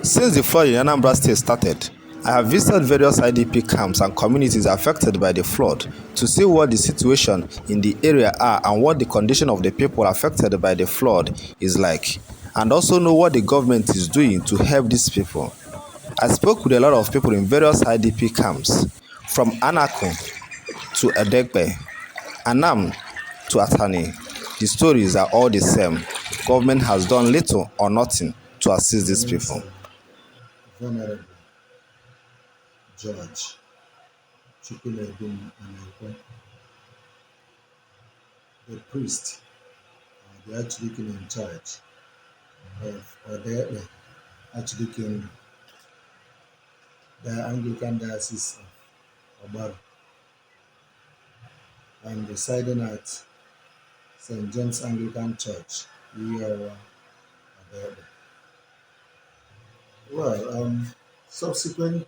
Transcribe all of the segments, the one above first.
Since the flood in Anambra State started, I have visited various IDP camps and communities affected by the flood to see what the situation in the area are and what the condition of the people affected by the flood is like, and also know what the government is doing to help these people. I spoke with a lot of people in various IDP camps, from Anakun to Edekbe, Anam to Atani. The stories are all the same. Government has done little or nothing to assist My these name is people. Venerable George Chukwulebin Anekwe, the priest, the Archdeacon in charge of Odebe Archdeacon, the Anglican Diocese of Obara. I'm residing at St. James Anglican Church, Iyawa, Odebe. Subsequent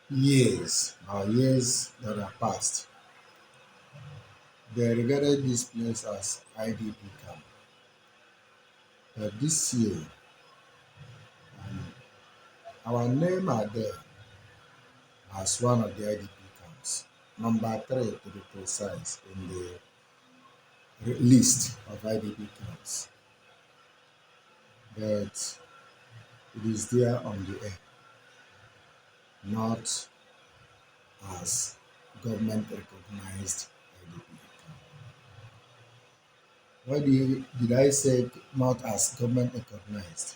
years that have passed, they regarded this place as IDP camp. But this year, our name are there as one of the IDP camps, number 3 to be precise, in the list of IDP camps. But it is there on the air, not as government recognized IDP camp. Why did I say not as government recognized?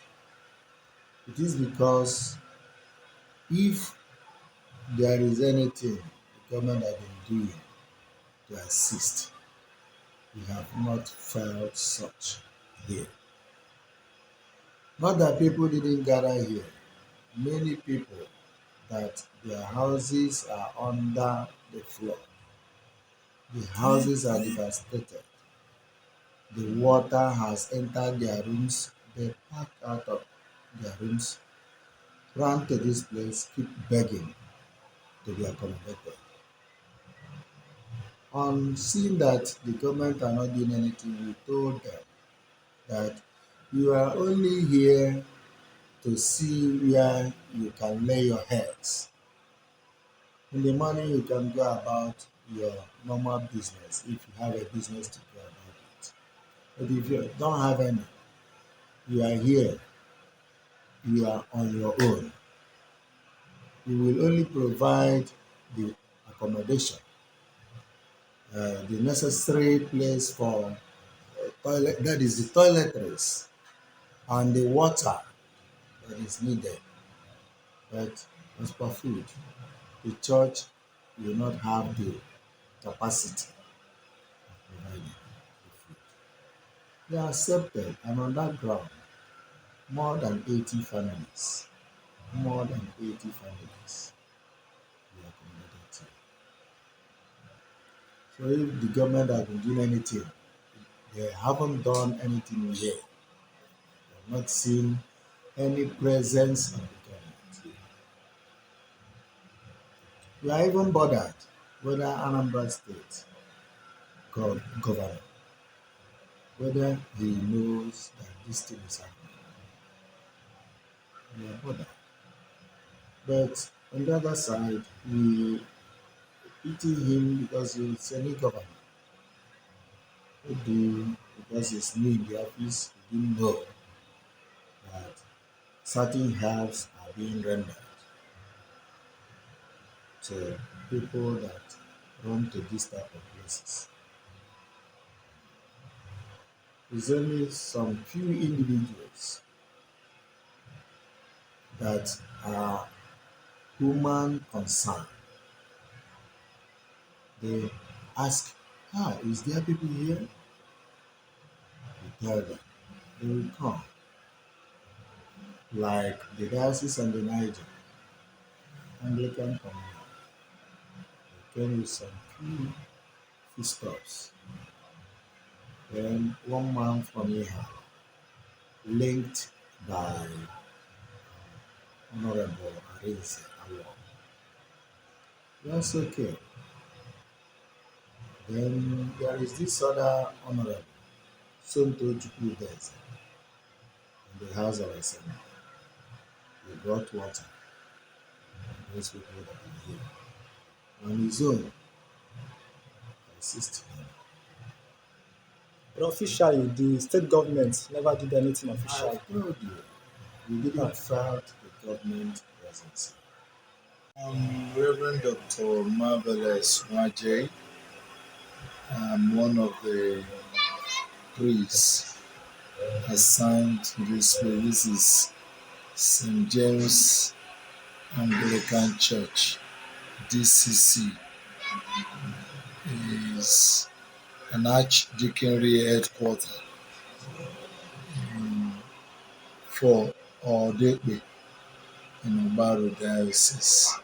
It is because if there is anything the government has been doing to assist, we have not felt such here. Not that people didn't gather here. Many people that their houses are under the flood. The houses are devastated. The water has entered their rooms. They packed out of their rooms, ran to this place, keep begging to be accommodated. On seeing that the government are not doing anything, we told them that you are only here to see where you can lay your heads. In the morning, you can go about your normal business if you have a business to go about it. But if you don't have any, you are here, you are on your own. We will only provide the accommodation, the necessary place for toilet, that is the toiletries, and the water that is needed. But as per food, the church will not have the capacity of providing the food. They accepted, and on that ground, more than 80 families, more than 80 families were accommodated here. So if the government has been doing anything, they haven't done anything yet. They have not seen any presence of the government. We are even bothered whether Anambra State governor, whether he knows that this thing is happening. We are bothered. But on the other side, we pity him because he's a new governor. Maybe because he's new in the office, he didn't know that certain helps are being rendered to people that run to this type of places. There's only some few individuals that are human concern. They ask, is there people here? We tell them. They will come. Like the diocese and the Niger, Anglican communion. They came with some few foodstuffs. Then one man from here, linked by Honorable Arinze Awon. That's okay. Then there is this other honorable, Sonto Chukwudeze, in the House of Assembly. brought water. Those people that are here. On his own, assist him. But officially, the state government never did anything I official. told you, we didn't file the government presence. Reverend Dr. Marvelous Wajay. I'm one of the priests assigned to this place. This is St. James Anglican Church, DCC. Is an archdeaconry headquarters for Odekbe in Obaru Diocese.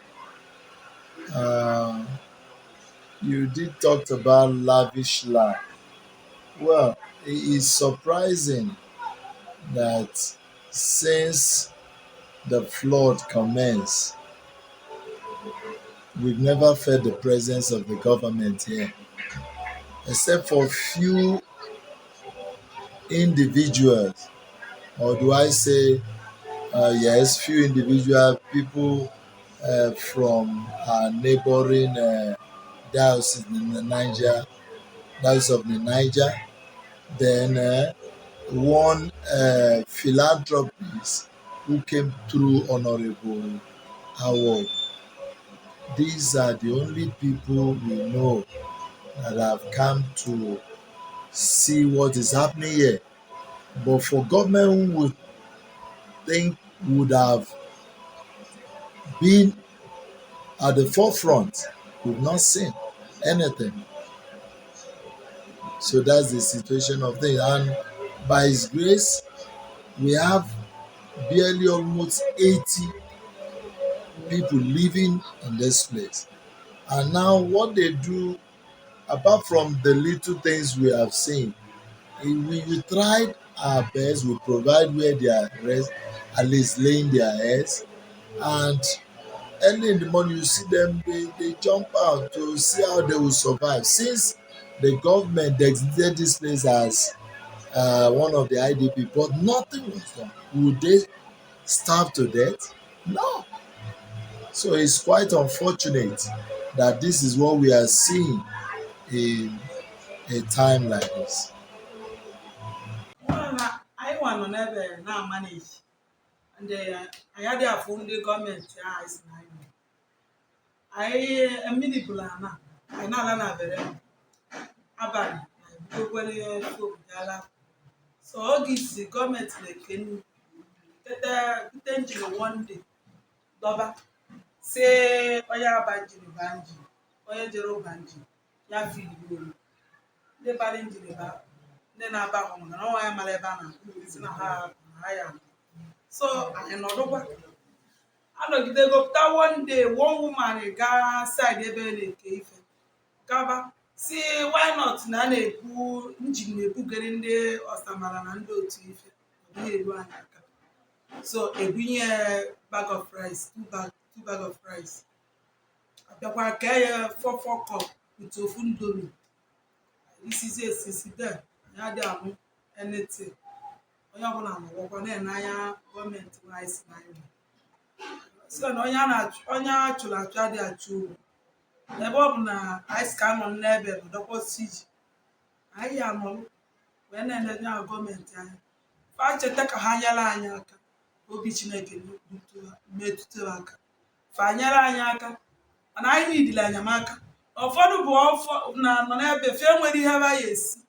You did talk about lavish life. Well, it is surprising that since the flood commenced, we've never felt the presence of the government here, except for few individuals, or do I say, yes, few individual people from our neighboring diocese in the Niger, diocese of the Niger, then one philanthropist who came through Honorable Award. These are the only people we know that have come to see what is happening here. But for government who would think would have been at the forefront, we've not seen anything. So that's the situation of things. And by His grace, we have barely almost 80 people living in this place. And now what they do, apart from the little things we have seen, we tried our best. We provide where they are rest, at least laying their heads. And early in the morning, you see them, they jump out to see how they will survive. Since the government designated this place as one of the IDP, but nothing was done. Would they starve to death? No. So it's quite unfortunate that this is what we are seeing in a time like this. I want to never now manage, and I had a phone the government eyes. I am many plan. I know that very aban. So all this the government they can get one day. Doba say oya banji oya jero banji ya feed you. They balance the ba. Then I back home. No I am malebana. It's na ha ya. So I know do I know they go that one day one woman ga side ebe na-eke ife. Kaba see why not na na-ekwu njin na-ebugere ndị ọsamara na ndị otu ife. Ọ dịghị eru anya aka. So ebunye bag of rice, two bag of rice. Abịakwa ka ya 4 cup with ofu ndomi. This is a sisi there. Ya dị amụ anything. Onye ọbụla na-agwakwa na-enanya gọọmenti rice na iwu. So na onye achụrụ achụ adị achụ. Ebe ọ bụ na ice ka nọ n'ebe ndọkwa siji. Anyị ya nọ wee na-enye gọọmenti anyị. Fa cheta ka ha nyere anyị aka. Obi Chineke metụtara aka. Fa nyere anyị aka. Mana anyị nidile enyemaka. Ụfọdụ bụ nọ n'ebe fe nwere ihe ha ya esi.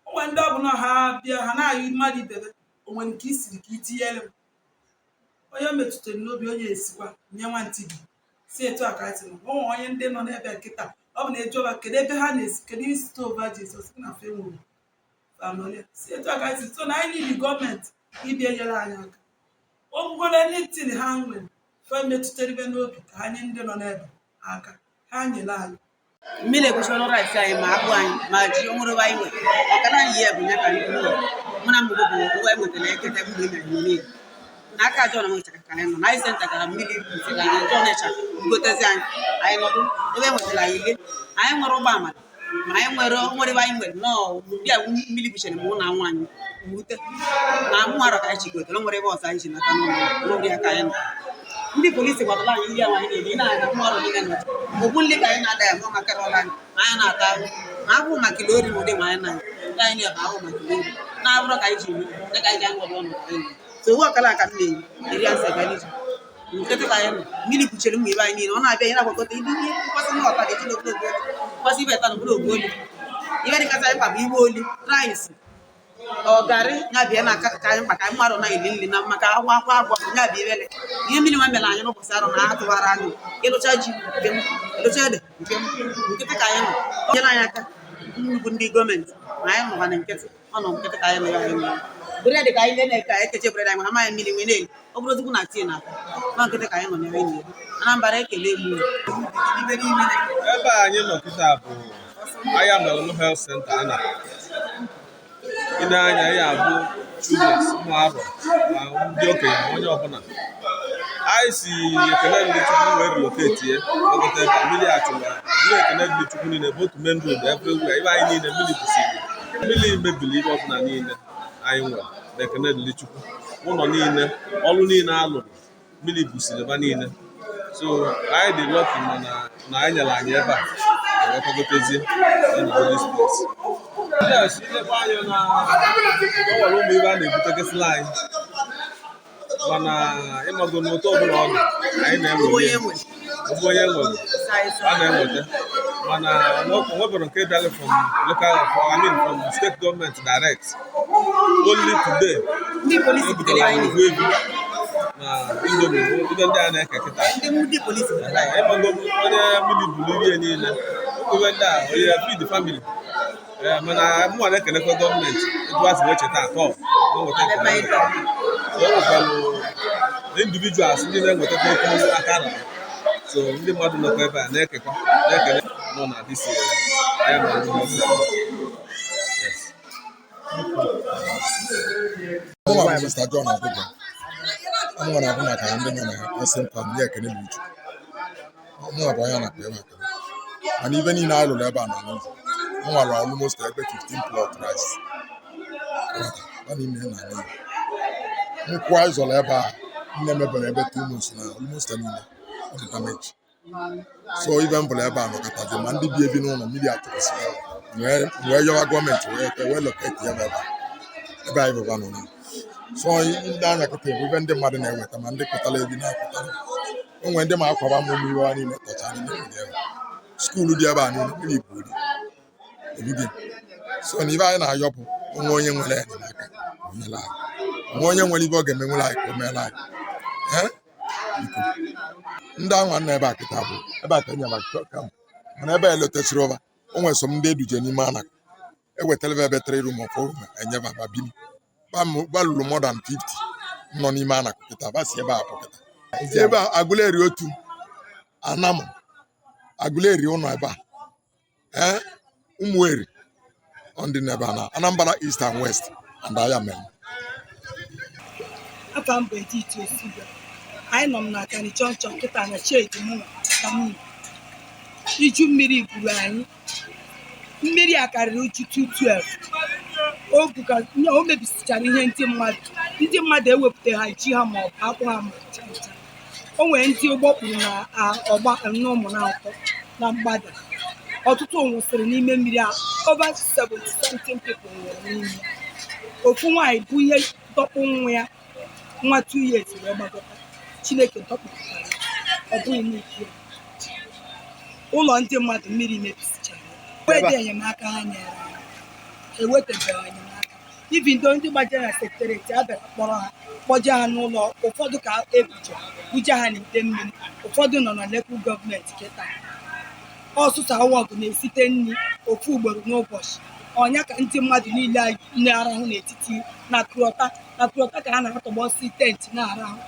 Onwe ndị ọbụla ha bịa ha na-ayị mmadụ ibebe onwe nke isiri ka itinyere m. Onye metụtara n'obi onye esikwa nye nwantị gị. Si etu a ka anyị sị na onye ndị nọ n'ebe nkịta ọ bụ na ejuoba kedu ebe ha na-esi kedu isi tova Jizọs na fe nwere. Family. Si etu a ka anyị sị so na anyị nidi gọọmenti ịbịa nyere anyị aka. Ọ bụgoro anything ha nwere fe metụtara ibe n'obi ka anyị ndị nọ n'ebe aka ha nyere anyị. Mmiri ekwesịrị rice anyị ma akpụ anyị ma ji onwere anyị nwere maka na anyị bụ ya ka ndị ụlọ mụ na mgbe bụ ụgwọ enwetara ekete mgbe na mmiri n'aka ajọ na nwetara ka anyị nọ na anyị senta ka mmiri butere anyị njọ necha gotezi anyị nọdụ ebe enwetara anyị ihe anyị nwere ụgbọ amara ma anyị nwere anyị nwere nọọ bịa mmiri buchere mụ na nwaanyị wute na mụ arọ ka anyị chigotere o nwere ebe ọzọ anyị ji nata n'ụlọ n'obi aka anyị nọ ndị polisi gwadala anyị ndị anyị na-eri na-anya mma ọrụ niile nọ ogbu nle ka anyị na-ada ya mụ maka ọrụ anyị ma anyị na-ata ahụ ma abụ maka ile ori ụdị ma anyị na anyị na-ebe ahụ maka ile ori na-abụrụ ka anyị ji eme dị ka anyị ji aṅụ ọrụ ọnụ so uwe ọkala aka m na-eyi eri asị ga n'iji nkịtị ka anyị nọ mmiri kpuchiri mma ibe anyị niile ọ na-abịa anyị na-agbakọta ndị ihe mkpọsị na ọta ga-eji n'okpuru ogbu olu mkpọsị ibe ta n'okpuru ogbu olu ihe dịkasị anyị mkpa bụ igbe oli rice ọgarị ya bịa na aka ka anyị maka mmadụ na-eli nri na maka akwa agwa ya bịa ibele ihe mmiri nwa mere anyị n'ụbọchị arụ na atụwara anyị ịlụcha ji nke m ịlụcha ede nke m nkịtị ka anyị nọ nyere anyị aka bụ ndị gọọmenti ma anyị nọkwa na nkịtị ọ nọ nkịtị ka anyị nọ ya anyị nwere bred ka anyị na-eke ekeche bred anyị amaghị mmiri nwee na-eli ọ bụrụ ozugbo na tii na nọ nkịtị ka anyị nọ na enyi Anambra ekele egbu ebe anyị nọ kịta bụ ahịa Melụm Health Center a anya ya bụ children ụmụ arọ na ndị okenye onye ọbụla anyị si ekele ndị Chukwu wee relocate ye ogote ebe mmiri achụla ndị ekele ndị Chukwu niile bụ otu main road everywhere ebe anyị niile mmiri bụsiri mmiri mebiri ihe ọbụla niile anyị nwere na ekele ndị Chukwu ụlọ niile ọrụ niile alụrụ mmiri bụsiri ebe niile so anyị dị lucky na anyị nyere anyị ebe a wetagotezie na Holy Spirit. Yes, ilekwa anya na ọ nwere ụmụ ibe a na-ebutegasịla anyị mana ịmago n'otu ọbụla ọ dị anyị na-enwe onye nwere a na-enweta mana nwebụrụ nke bịara from state gọọmenti direct only today ebutere anyị ugwu ebi na Indomie ndị a na-eke kịta ịmago onye mmiri buru ihe niile owe ndị a onye feed family mana mụ na-ekelekwa gọọmenti etu a si wee cheta atọ enwekwalụ individuals ndị na-enwetakwa okwu aka na so ndị mmadụ nọkwa ebe a na-ekele nọ na disi Mr. John Abuja I'm going to have a kind of person from here can you more about and even in Ireland Lebanon almost every 15 plot rice quite all ever never 2 months now almost a minute of the damage so even for Lebanon the man be even on media where your government where locate ever so in down like even the mother with a man they put a lady now when them are probably in school the Abano really good so if I na yopo onye nwere n'aka onye nwere ibe oge menwe like o me like ndị anwa na ebe akịta bụ ebe akanya ma kam mana ebe elotechiri over o nwere some ndị eduje n'ime ana ewetara ebe 3 room of home enye baba bili balulu more than 50 nọ n'ime ana kịta ba si ebe a pụkịta ebe Aguleri otu Anam Aguleri ụnọ ebe a Umueri on the Nebana, Anambra East and West, and I am. I can't be to see. I know not any church of Kitana shade. Did you marry Gurani? Media can reach 212. Oh, because no, maybe studying him mad. Did your mother whip the Hajiham or Abraham? Oh, when you walk in or back and no more now, ọtụtụ nwụsịrị n'ime mmiri a over 70 people nwụrụ n'ime ofu nwaanyị bụ ihe dọkpụ nwa ya nwa 2 years wee gbagọta Chineke dọkpụtara ọ bụghị n'ike ụlọ ndị mmadụ mmiri mebisichara wedi enyemaka ha nyere ha ewetabeghị enyemaka ibi ndị gbajere na sekretariat abịara kpọrọ ha kpọje ha n'ụlọ ụfọdụ ka buje ha n'ite mmiri ụfọdụ nọ na local gọọmenti kịta ọsụsụ awọgụ na-esite nri ofu ugboro n'ụbọchị ọnya ka ndị mmadụ niile na-arahụ n'etiti na krọta ka ha na-atọgbọsi tenti na-arahụ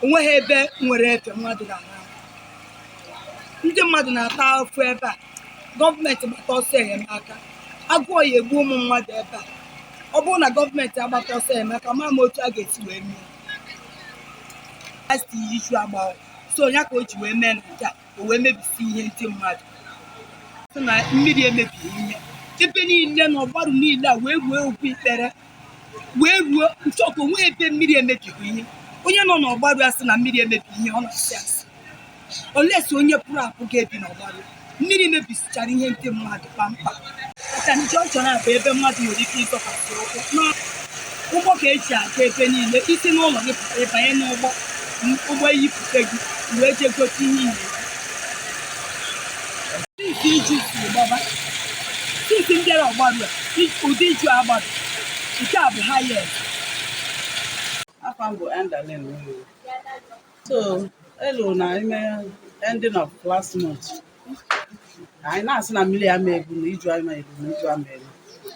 onweghị ebe nwere efe mmadụ na-arahụ ndị mmadụ na-ata afụ ebe a gọọmenti gbata ọsọ enyemaka agụọ ya egbu ụmụ mmadụ ebe a ọ bụrụ na gọọmenti agbata ọsọ enyemaka ma otu a ga-esi wee mee ichu agbaọ so onye ka o ji wee mee na nke a o wee mebisi ihe ndị mmadụ na mmiri emebiri ihe ebe niile na ọgbarụ niile a wee ruo okwu ikpere wee ruo nchọkụ onwe ebe mmiri emebiri ihe onye nọ n'ọgbaru asị na mmiri emebi ihe ọ na-asị asị olesi onye pụrụ apụ ga-ebi n'ọgbaru mmiri mebisichara ihe ndị mmadụ kpamkpam kacha nje ọ chọrọ abụ ebe mmadụ nwere ike ịzọpụta ụkwụ n'ụgbọ ka eji aga ebe niile isi n'ụlọ gị pụta ịbanye n'ụgbọ eyipụta gị wee jee gote ihe ihe sisi iju siri gbaba sisi m bịara ọgbaru a ụdị iju agbara nke a bụ hayes afọ m bụ Endalin so elu na ime ending of last month anyị na-asị na mmiri ama ebu na iju ama ebu na iju ama ebu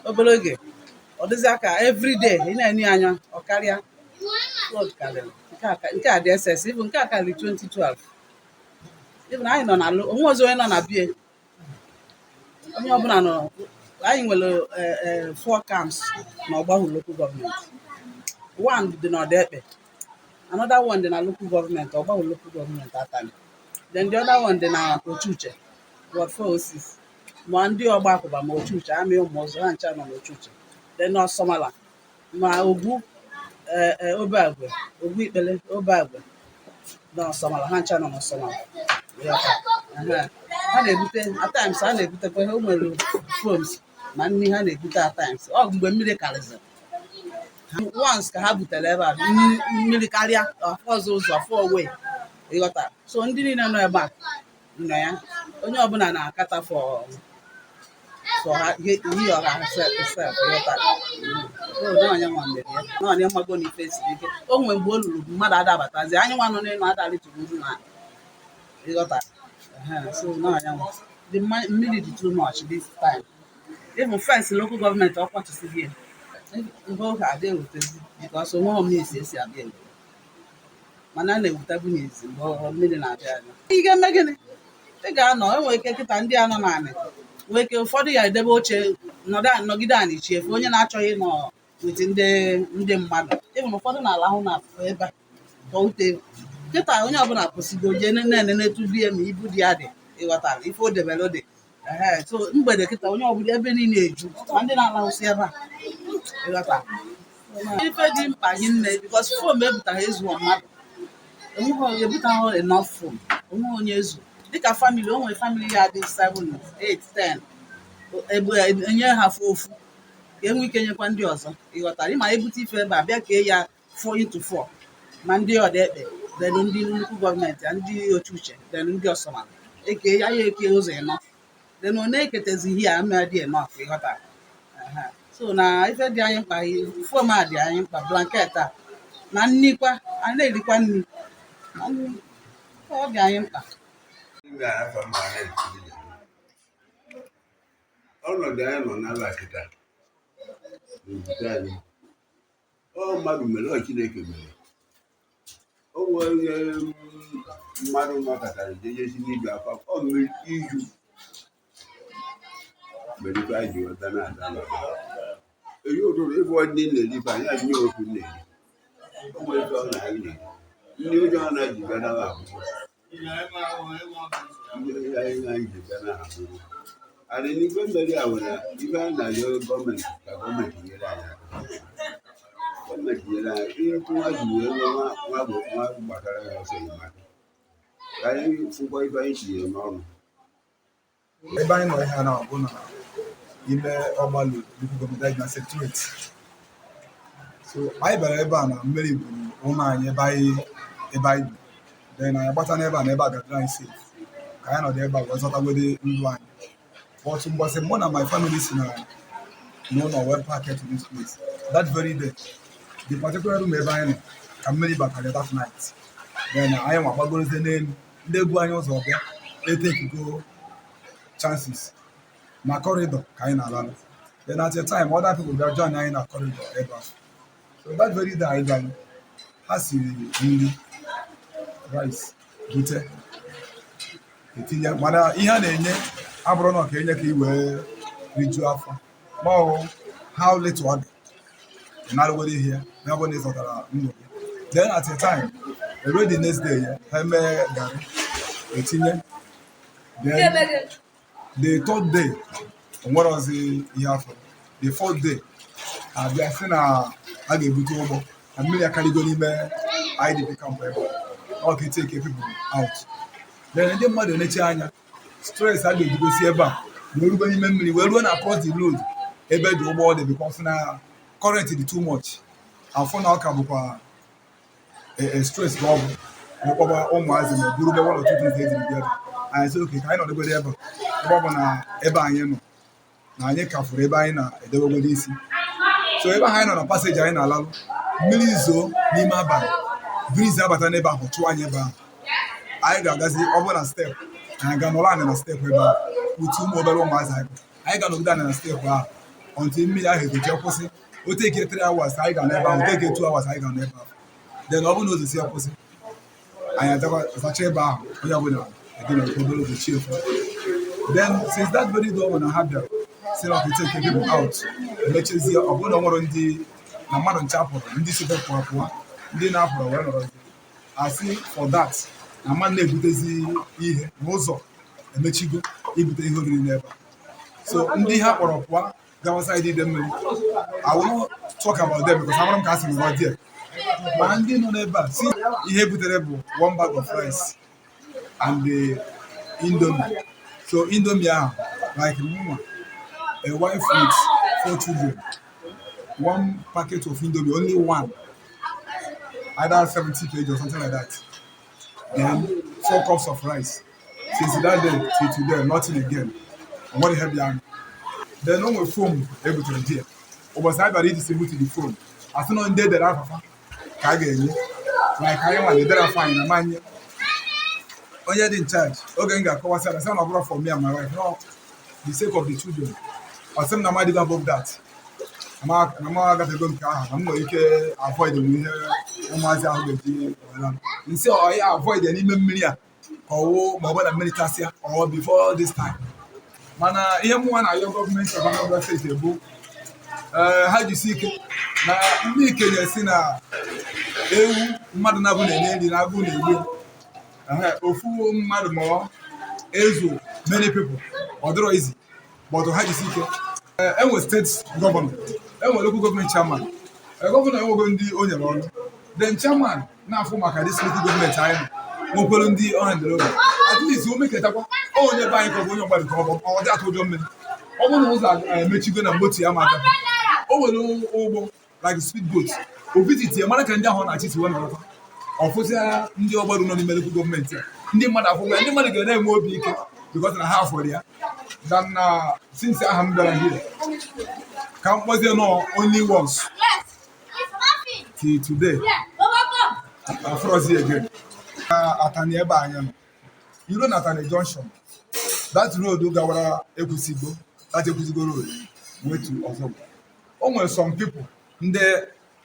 obere oge ọ dịzị aka everyday ị na-enye anya ọ karịa flood karịrị nke a dị ss ibu nke a karịrị 2012 ibu na anyị nọ na onwe ọzọ onye nọ na bie onye ọbụla nọ anyị nwere 4 camps na ọgbahụ local government. One dị na Ọdaekpe, another one dị na local government ọgbahụ local government Atani, then the other one dị na Ochuche Ward 406 ma ndị ọgba akwụba ma Ochuche amị ụmụ ọzọ ha ncha nọ n'Ochuche, then Ọsọmala ma Ogbu Obeagwe Ogbu Ikpele Obeagwe na Ọsọmala ha ncha nọ n'Ọsọmala. Ha na-ebute at times ha na-ebutekwa ihe o nwere foams ma nri ha na-ebute at times ọ mgbe mmiri karịzịrị once ka ha butere ebe a mmiri karịa afọ ọzọ ụzọ afọ owe ịghọta so ndị niile nọ ebe a nọ ya onye ọbụla na-akata for ha ihe ọha self ịghọta onye nwa mere ya na onye mmago na ife siri ike o nwere mgbe o luru mmadụ adabatazi anyị nwa nọ n'elu adalitụrụ uru na ịghọta so na onye nwa the mmiri dị too much this time even fence local government ọkwachisighị ya ihe oge adịghị ewutezi because onwe m na-esi esi abịa ewu mana a na-ewutebu n'ezi mgbe mmiri na-abịa abịa ị ga-eme gịnị ị ga-anọ enwere ike kịta ndị anọ naanị nwee ike ụfọdụ ya edebe oche nọgide a na-echi efu onye na-achọghị nọ wete ndị mmadụ ịbụ na ụfọdụ na-alahụ na ebe a ka ute kịta onye ọbụla kwụsịgo jee na-enenetụbi ya ma ibu dị ya dị ịghọtara ife o debere ode so mgbede kịta onye ọbụla ebe niile eju ma ndị na-alahụsị ebe a ịghọta ife dị mkpa gị nne because fom ebutaghị ezuọ mmadụ enweghị ebutaghị enough fom onwe onye ezu dịka famili o nwere famili ya dị 7 8 10 enye ha ofu ka enwe ike nyekwa ndị ọzọ ịghọtara ịma ebute ife ebe a bịa kee ya 4 into 4 ma ndị Ọdaekpe then ndị nnukwu gọọmenti ya ndị Ochuche then ndị Ọsọmala eke ya eke ụzọ ịnọ then ọ na-eketezi ihe a mere dị enough ịghọtara so na ife dị anyị mkpa fom a dị anyị mkpa blanket a na nnikwa a na-erikwa nri ọ dị anyị mkpa ọnọdụ anyị nọ n'ala kịta n'obodo anyị ọ mmadụ mere ọ Chineke mere o nwere mmadụ nọkọtara jejesi n'iju afọ ọ mere iju mere ife anyị ji weta na-ada eyi ụtụtụ ịbụ ndị na-erife anyị adịghị okwu na-eri o nwere ife ọ na-eri ndị ụjọ ọ na-eji bịa na abụọ ndị anyị ji bịa na abụọ adị n'ife mmeri a nwere ife anyị na-arịọ gọọmenti ka gọọmenti nyere anyị gọọmenti nyere anyị ihe nwa ji wee nwa gbakara ya ọsọ enyemaka ka anyị fụkwa ife anyị tinyere n'ọrụ ebe anyị nọ ihe a na-abụ na ime ọgbalụ gọọmenti na sekuriti so anyị bịara ebe a na mmiri gburu ụmụ anyị ebe anyị bi then anyị gbata n'ebe a na ebe a gadara anyị safe ka anyị nọdụ ebe a wee zọtagode ndụ anyị but mgbọsị mụ na my family si na n'ụlọ wee packet to this place that very day the particular room ebe anyị nọ ka mmiri batara that night then anyị nwa gbagorozie n'elu ndị egwu anyị ụzọ bịa etekigo chances na corridor ka anyị na-alalụ then at a time other people bịa join anyị na corridor ebe ahụ so that very day anyị bịara ha siri nri rice bute etinye mana ihe a na-enye abụrụ na ọka enye ka i wee rijuo afọ ma ọ how little ọ dị narụwere ihe ya na ọ bụ na ị zọtara ndụ gị then at a time already next day ya ha mee garị etinye then the third day onwere ozi ihe afọ the fourth day abịa sị na a ga-ebute ụgbọ na mmiri akarịgo n'ime IDP camp ebe ọ ga-etake people out. Then ndị mmadụ na-eche anya stress a ga-ejigosi ebe a na orugo n'ime mmiri wee ruo na across the road ebe dị ụgbọ dị because na current dị too much afọ na ọka bụkwa stress ka ọ bụ mekpọba ụmụazị ma buru be one or two things ejiri bịa anyị sị oke ka anyị nọdụgodo ebe ọ bụ na ebe anyị nọ na anyị kafuru ebe anyị na-edebegodo isi so ebe ahụ anyị nọ na paseji anyị na-alalụ mmiri zoo n'ime abalị briz abata n'ebe ahụ chụọ anyị ebe ahụ anyị ga-agazi ọ bụrụ na step anyị ga-anọrọ anyị na steepụ ebe ahụ utu ụmụ obere ụmụazị anyị ga-anọgide anyị na steepụ ahụ ọntị mmiri ahụ egochi kwụsị o teke 3 hours anyị ga n'ebe ahụ teke 2 hours anyị ga n'ebe ahụ then ọ bụrụ na ozosi ya kwụsị anyị adakwa zacha ebe ahụ onye ọbụla edina obere ozochi efu then since that very day ọ bụ na ha bịara si na ọkụ take people out emechezie ọ bụrụ na ọ nwere ndị na mmadụ nche apụrụ ndị sobe pụrụ pụọ ndị na-apụrụ wee nọrọzi asị for that na mmadụ na-ebutezi ihe n'ụzọ emechigo ibute ihe oriri n'ebe so ndị ha kpọrọ pụọ gawa saịdị ide mmiri I won't talk about them because amara m ka a sị nọrọ die ma ndị nọ n'ebe a si ihe butere bụ 1 bag of rice and the indomie so indomie ahụ like mma a wife with 4 children 1 packet of indomie only one either 70 kg or something like that then 4 cups of rice since that day till today nothing again and what the hell behind then on with foam able to the ụbọchị anyị bịara idistribute the foam asị na ndị edere afafa ka a ga-enye like anyị nwa edere afa anyị na manye onye dị in charge oge m ga-akọwasị ada sị na ọ bụrụ for me and my wife no the sake of the children ọsị m na ma dịgo above that na ma agafego nke ahụ na m nwere ike avoid ihe ụmụazị ahụ ga-eji wela nsị ọya avoid n'ime mmiri a ka ọwụ ma ọ bụ na mmiri tasịa or before this time mana ihe mụnwa na-ayọ gọọmenti of Anambra State bụ ha jisi ike na ndị ikenye si na ewu mmadụ na-abụ na-enye nri na agụ na-egbu ofu mmadụ ma ezu many people ọ dịrọ izi but ha jisi ike enwe steeti gọvanọ enwe local gọọmenti chairman gọvanọ enwego ndị o nyere ọrụ then chairman na-afụ maka dis local gọọmenti anyị nwekwere ndị ọ handere oge at least o meketakwa onye be anyị ka ọ bụ onye ọgbara ka ọ dị atụ ụjọ mmiri ọ bụrụ na ụzọ emechigo na moto ya ma agafe o nwere ụgbọ like speed boat o visit ya mara ka ndị ahụ na-achị si wee nọrọta ọfụsịa ndị ọgbara nọ n'ime local gọọmenti a ndị mmadụ afụ ndị mmadụ ga-enwe obi ike because na ha afọrọ ya dan na since aha m bịara here ka m kpọzie nọ only once till today afrozi again atani ebe anya nọ iro na atani junction that road gawara ekwusigo road wetu ọzọ o nwere some people ndị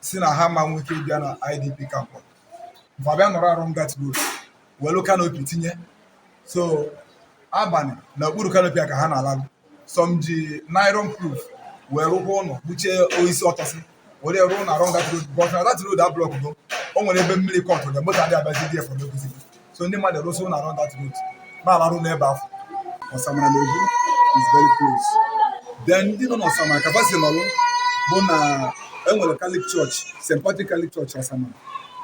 si na ha ma nwoke bịa na IDP camp mfabịa nọrọ arụ that road welu canopy tinye so abalị na okpuru canopy ka ha na-alalụ some ji nylon proof wee rụkwa ụlọ kpuchie oisi ọtọsị were ruo na arụ that road but na that road a block go o nwere ebe mmiri kọtụ ga moto adị abazi dị efọ n'ekwuzi so ndị mmadụ rụsị na arụ that road na-alarụ n'ebe afọ Ọsamara na Ogu is very close then ndị nọ n'Ọsamara kapasiti nọrụ bụ na enwere Catholic Church St. Patrick Catholic Church Ọsamara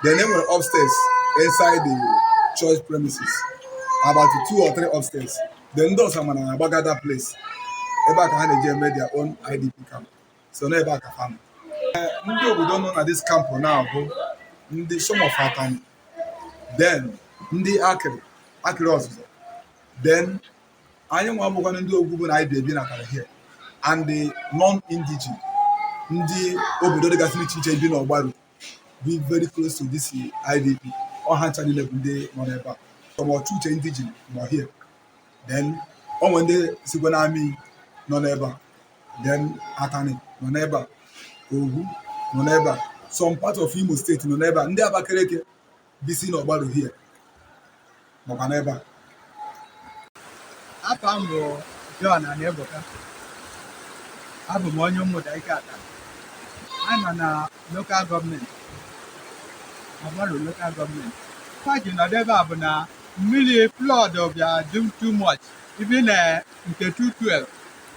then enwere upstairs inside the church premises about 2 or 3 upstairs then ndị Ọsamara na-agbaga that place ebe a ka ha na-eji eme their own IDP camp so na ebe a ka fam ndị obodo nọ na this camp now bụ ndị some of Atani then ndị akịrị ọzụzụ then anyị nwa abụkwana ndị Ogwu bụ na anyị ebi na kara here and the non-indigene ndị obodo dịgasị iche iche bi n'ọgbaru be very close to this IDP ọha ncha niile bụ ndị nọ n'ebe a ọmọchụ uche indigene nọ here then onwe ndị sikwa n'amị nọ n'ebe a then Atani nọ n'ebe a Ogwu nọ n'ebe a some part of Imo State nọ n'ebe a ndị Abakaliki bisi n'ọgbaru here nọkwa n'ebe a Afọ m bụ John Anaebuka abụ m onye Ụmụda ike ata anọ na local gọọmenti Agbaru local gọọmenti faji nọdụ ebe a bụ na mmiri flood bịa dum too much ibi na nke 212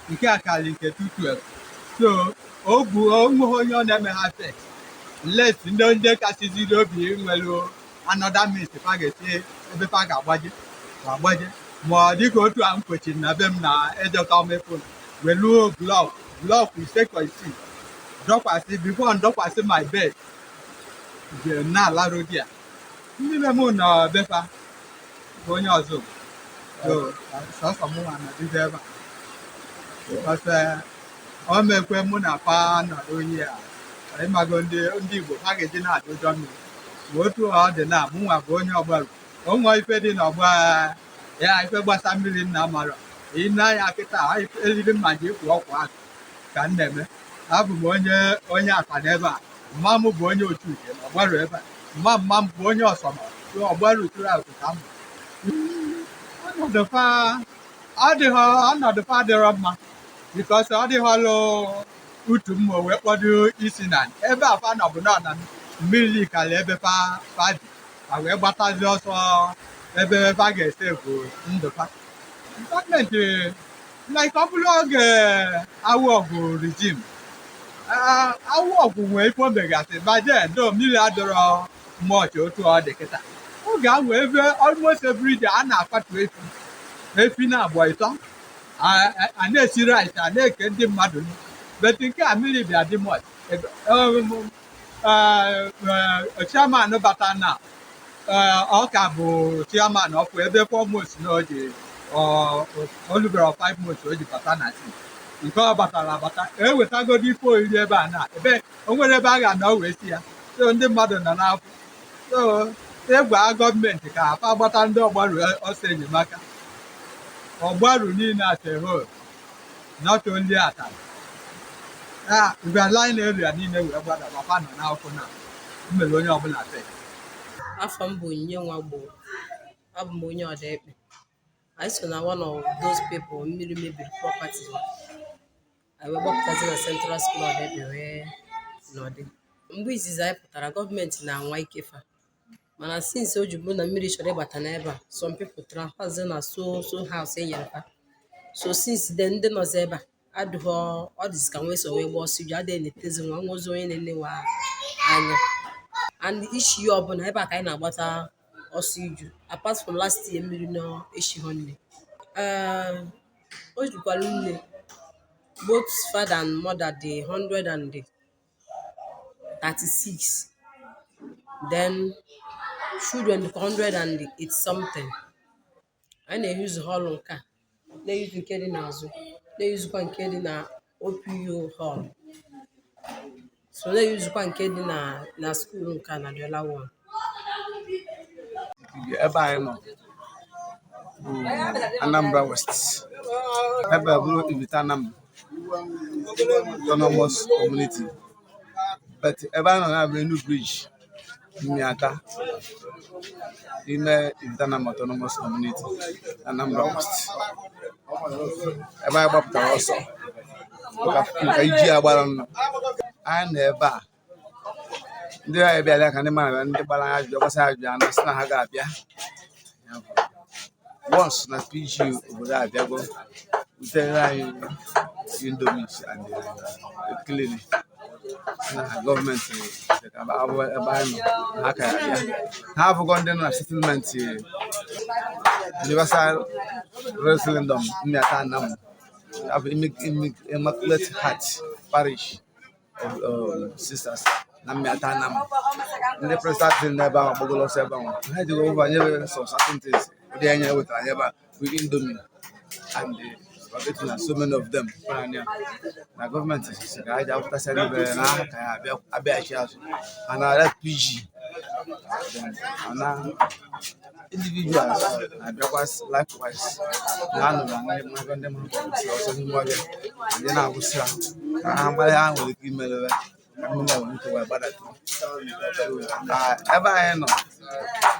nke akali nke 212 so onweghị onye ọ na-eme ha fix unless ndị kasịziri obi nwere another means fa ga-esi ebe fa ga-agbaje ma ọ dịka otu a m kwechiri na be m na ejeka omefon weluo blọk ise dọkwasị bifo ndọkwasị my bed na-alarụ di ya ndị be m nọ befa bụ onye ọzọ sọsọ m nwa nọdụzi ebe a ọ mekwe mụ na pa nọrọ onye a ịmago ndị Igbo ha ga-eji na-adị ụjọ mmiri ma otu ọ dị na mụ nwa bụ onye ọgbaru onwe ife dị n'ọgba ya ife gbasa mmiri nna mara ị na-anya kịta eriri mma ji ịkwụ ọkwa akụ ka m na-eme abụ m onye akpa n'ebe a mma m bụ onye otu uche na ọgbaru ebe a mma m bụ onye ọsọma ọgbaru tụrụ akụ ka m ọnọdụ fa adịrọ mma bikos ọ dịghọlụ utu mma wee kpọdo isi na ebe a fa nọ bụ nọ na mmiri kala ebe fa bi ma wee gbatazi ọsọ ebe fa ga-ese bụ ndụ fa gọọmenti like ọ bụrụ oge awụ ọgụ rijim awụ ọgụ nwee ife omegasị baje ndo mmiri adịrọ mọchị otu ọ dị kịta oge ahụ ebe almost every day a na-akwatu efi na agba ịtọ a na-esi rice a na-eke ndị mmadụ bet nke a mmiri bịa dị mọchị chairman bata na ọ ka bụ chairman ọkụ ebe 4 months na oji olubere 5 months o ji bata na si nke ọ batara abata ewetagodi ife oriri ebe a na ebe o nwere ebe a ga-anọ wee si ya so ndị mmadụ nọ n'afọ so egwa gọọmenti ka afa gbata ndị ọgbaru ọsọ enyemaka ọgbaru niile ateho not only atara line area niile wee gbada papa nọ n'akwụkwọ na mmere onye ọbụla te afọ m bụ Onyinye Nwagbo abụ m onye Ọdaekpe anyị so na one of those people mmiri mebiri property anyị wee gbapụtazi na Central School Ọdaekpe wee nọdị mgbe izizi anyị pụtara gọọmenti na-anwa ikefa mana since o ji bụrụ na mmiri chọrọ ịbata n'ebe a some people transfer na so house enyere ha so since then ndị nọzi ebe a adịghọ ọ dịzi ka nwee so wee gba ọsọ iju adịghị na-etezi nwa nwozi onye na-enewa anya and ishi ya ọbụla ebe a ka anyị na-agbata ọsọ iju apart from last year mmiri na-eshighọ nne o jikwara nne both father and mother dị 136 then children dị 108 something anyị na-eyuzu hall nke a na-eyuzu nke dị n'azụ na-eyuzukwa nke dị na OPU hall so na-eyuzukwa nke dị na skuul nke a na Diola 1 ebe anyị nọ bụ Anambra West ebe a bụrụ Ibita Anambra Autonomous Community but ebe a nọ na bụ Enu Bridge Mmiata ime Ibita Anambra Autonomous Community Anambra West ebe anyị gbapụtara ọsọ ka iji agbara nnụ anyị nọ ebe a ndị anyị bịara ka ndị mmadụ ndị gbara anyị ajụjụ gbasara ajụjụ anọ sị na ha ga-abịa once na PG obodo abịago butere anyị indomis and klini na gọọmenti ebe anyị nọ ha ka ya abịa ha abụghị ndị nọ na settlementi Universal Referendum Mmiata Anam have Immaculate Heart Parish of Sisters na Mmiata Anam. Ndị president n'ebe ahụ agbagolo ọsọ ebe ahụ ha ji over nye some certain things ndị enye wetara nye ebe with Indomie and spaghetti na so many of them na gọọmenti si ka ha ji apụtasị ebe na ha ka ya abịaghachi azụ ha na PG na individuals abịakwa likewise na-anụrụ ndị mmadụ ọsọ n'ime ọbịa ndị na-agwụsị ha ka ha mgbalị ha nwere ike imelere ka ndị nwere ike wee gbadata ebe anyị nọ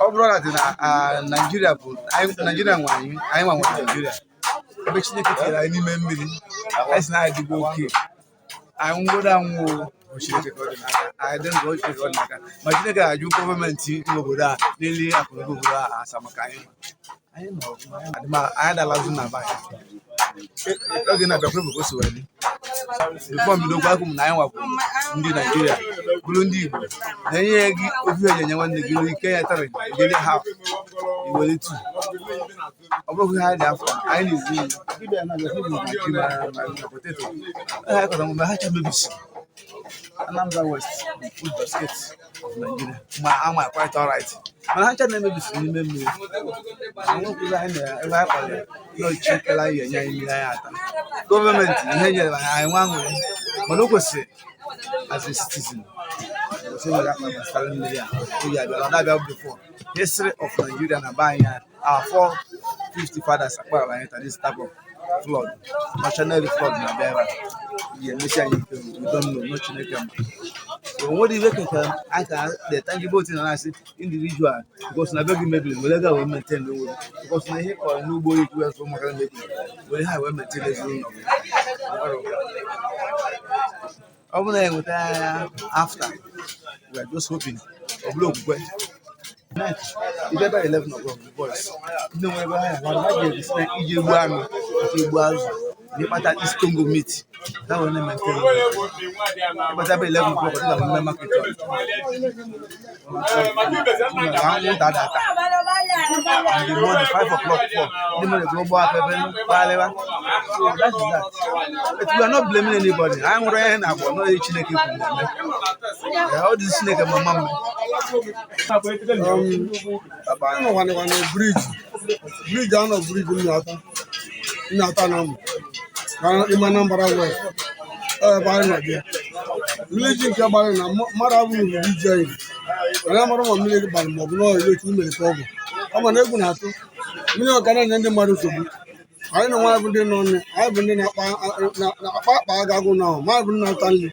ọ bụrụ na Naijiria bụ Naijiria nwe anyị nwa nwere Naijiria ebe Chineke tinyere anyị n'ime mmiri anyị si na anyị dịgbo oke anyị nwụrụ anwụ Chineke ka ọ dị n'aka anyị dị ndụ Chineke ọ dị n'aka ma Chineke ga-ajụ gọọmenti obodo a n'elu akụnụba obodo a asa maka anyị adalazi na be anyị oge na-abịakwa bụ o si wee dị bifọ mbidokwa akwụ m na anyị nwakwu ndị Naijiria bụrụ ndị Igbo na-enye gị ofu enyenye nwanne gị nwere ike ya tara ijele ha iwere tu ọ bụrụ ha dị afọ anyị na-ezi poteto ha kọtara mgbe ha mebisi Anambra West food basket of Nigeria ma ama quite alright mana ha na-emebisi n'ime mmiri anwekwụzi anyị ebe anyị kpọrọ n'ochikela ihe nye anyị mmiri anyị ata gọọmenti ihe nyere anyị nwa nwere mana o kwesịrị as a citizen before history of Nigeria na be anyị our 450 fathers akpara anyị ta this type of flood national flood na bịara ga-emesi anyị ike we don't know no Chineke ma so nwere ibe keke aka the tangible thing na asị individual because na be gị mebiri were ga wee maintain the world because na ihe kọrọ n'ugbo ikwu eso maka mebiri were ha wee maintain ezinụlọ ọ bụ na enweta ya after we are just hoping ọ bụla okwukwe night ebe 11 o'clock the boys ndị nwere ebe ha ga-esi na ije egbu anụ egbu azụ n'ịkpata East Congo meat that will not maintain ịkpata ebe 11 o'clock ọ ga-eme market in the morning 5 o'clock 4 ndị mmadụ ga-ụgbọ aka ebe kpagharịwa so that is that but we are not blaming anybody anyị nwere ihe na-agba n'oge Chineke kwuru na-eme ọ dị Chineke ma mma briji anọ briji nnata na mụ ime Anambra West ebe anyị nọ bịa mmiri nke gbara na mmadụ abụghị ruru iji anyị mana mara ma mmiri gbara maọbụ na etu mere ka ọ bụ ọ ma na egwu na-atụ mmiri ọka na-enye ndị mmadụ nsogbu anyị na nwaanyị bụ ndị nọ nne anyị bụ ndị na-akpa akpa aga agụ na ahụ maanyị bụ ndị na-ata nri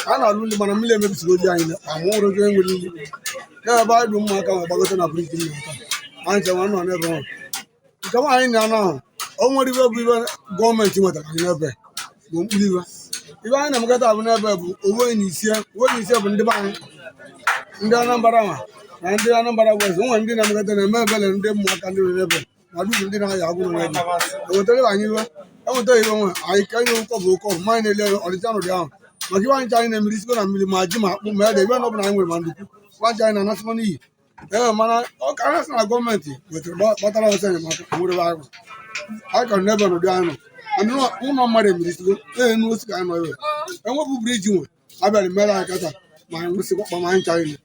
a na-alụ ndị mana mmiri emebisiri oji anyị amụrụgo enwere nri na-ebe anyị bụ ụmụaka ma gbagote na briji nnata anyị nchewa nọ n'ebe ahụ nke nwaanyị na-anọ ahụ o nwere ibe bụ ibe gọọmenti nwetara anyị n'ebe bụ mkpụrụ ibe anyị na-emekọta bụ n'ebe bụ owe na isie bụ ndị be anyị ndị Anambra ma na ndị Anambra West nwere ndị na-emekọta na-eme ebele ndị ụmụaka ndị nọ n'ebe ma duru ndị na-aya agwụrụ n'ebe enwetara anyị iwe enwetaghị iwe nwe anyị ka nye ụkọ bụ ụkọ ma anyị na-ele ọdịcha n'ụdị ahụ maka iwe anyị nche anyị na-emiri sikọ na mmiri ma ji ma akpụ ma ede ibe na ọbụla anyị nwere ma ndukwu nwanche anyị na-anasịkọ n'iyi mana ọ ka anyị sị na gọọmenti wetara gbatara ọsọ enyemaka nwere anyị ka n'ebe n'ụdị anyị nọ ụlọ mmadụ emerisigo enu osi ka anyị nọ ebe enwepụ briji nwe abịara mere anyị kata ma anyị nwụsịkwa kpa ma anyị ncha anyị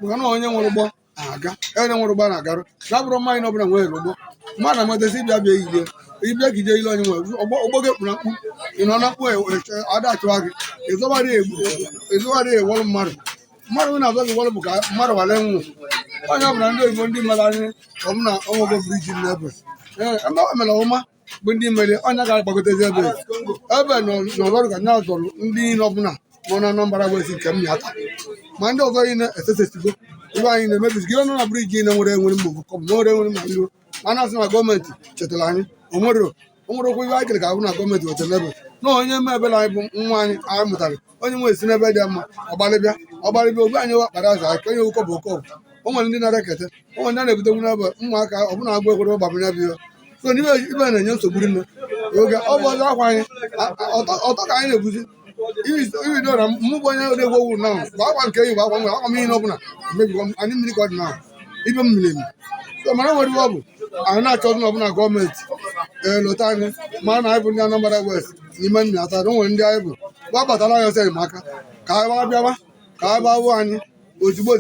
maka na onye nwere ụgbọ aga ere nwere ụgbọ na-agarụ na bụrụ mmanya ọbụla nwere ụgbọ mmadụ na-amatasi ịbịa bịa ilie ibịa ka ije ile onye nwere ụgbọ gị kpụrụ mkpu ị nọ na mkpu adachụwa gị ịzụgharị ewọrụ mmadụ na-azọ gị wọrụ bụ ka mmadụ wale nwụ onye ọbụla ndị oyibo ndị mere anyị ọbụna ọnwego briji n'ebe ebe o mere ọma bụ ndị mere onye ga-agbagotezi ebe n'ọzọrụ ka nya zọrọ ndị niile ọbụla nọ na Anambra West nke m ata ma ndị ọzọ niile esesesigo ibe anyị na-emebisigo ihe nọ na briji na-enwere mgbe kọbụ nwere ma iro mana asị na gọọmenti chetara anyị onwerekwa ibe anyị kere ka abụ na gọọmenti wetara ebe na onye eme ebele anyị bụ nwa anyị mụtara onye nwe esi n'ebe dị mma ọgbalịbịa obi anyị wakpara azụ anyị ka onye ụkọ bụ ụkọ o nwere ndị na-ara ekete o nwere ndị na-ebutekwu n'ebe ụmụaka ọbụna agba ekwere ụgbabụ ya bụ ihe so ibe na-enye nsogbu nne oge ọ bụ ọzọ akwa anyị ọtọ ka anyị na-ebuzi ibido na mmụbụ onye na-egwu owu na bụ akwa nke yi bụ akwa nwere akwa m ihe ọbụla mebigo anyị mmiri ka ọ dị na ibe m mmiri emi so mara nwere iwe ọ bụ anyị na-achọzi na ọbụla gọọmenti lụta anyị ma na anyị bụ ndị Anambra West n'ime nna ata na nwere ndị anyị bụ gbatara anyị ọsọ enyemaka ka anyị bịawa ka anyị gbawụ anyị ozugbo